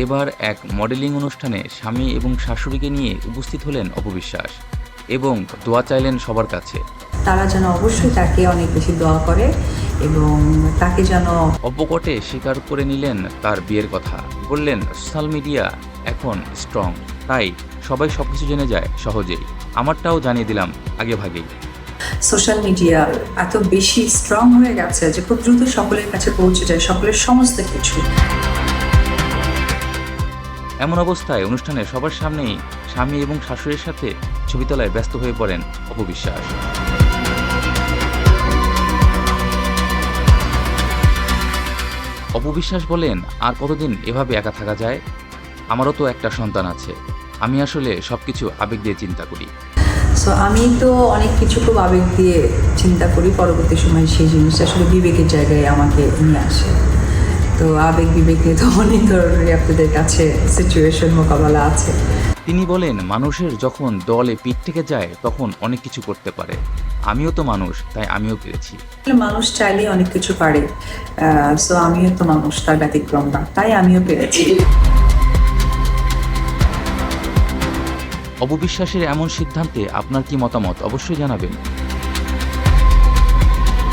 এবার এক মডেলিং অনুষ্ঠানে স্বামী এবং শাশুড়িকে নিয়ে উপস্থিত হলেন অপবিশ্বাস এবং দোয়া চাইলেন সবার কাছে। তারা যেন অবশ্যই তাকে অনেক বেশি দোয়া করে এবং তাকে যেন অপকটে স্বীকার করে নিলেন তার বিয়ের কথা। বললেন, সোশ্যাল মিডিয়া এখন স্ট্রং, তাই সবাই সবকিছু জেনে যায় সহজেই। আমারটাও জানিয়ে দিলাম আগে ভাগেই। সোশ্যাল মিডিয়া এত বেশি স্ট্রং হয়ে গেছে যে খুব দ্রুত সকলের কাছে পৌঁছে যায় সকলের সমস্ত কিছু। এমন অবস্থায় অনুষ্ঠানে সবার সামনেই স্বামী এবং শাশুড়ির সাথে ছবি তোলায় ব্যস্ত হয়ে পড়েন অপবিশ্বাস। অপবিশ্বাস বলেন, আর কতদিন এভাবে একা থাকা যায়? আমারও তো একটা সন্তান আছে। আমি আসলে সবকিছু আবেগ দিয়ে চিন্তা করি। সো আমি তো অনেক কিছু খুব আবেগ দিয়ে চিন্তা করি, পরবর্তী সময় সেই জিনিসটা আসলে বিবেকের জায়গায় আমাকে নিয়ে আসে। তো আবেগ বিবেকে তো অনেক ধরনের আপনাদের কাছে সিচুয়েশন মোকাবেলা আছে। তিনি বলেন, মানুষের যখন দলে পিঠ থেকে যায় তখন অনেক কিছু করতে পারে। আমিও তো মানুষ, তাই আমিও পেরেছি। মানুষ চাইলে অনেক কিছু পারে, সো আমিও তো মানুষ, তার ব্যতিক্রম না, তাই আমিও পেরেছি। অপবিশ্বাসের এমন সিদ্ধান্তে আপনার কি মতামত অবশ্যই জানাবেন।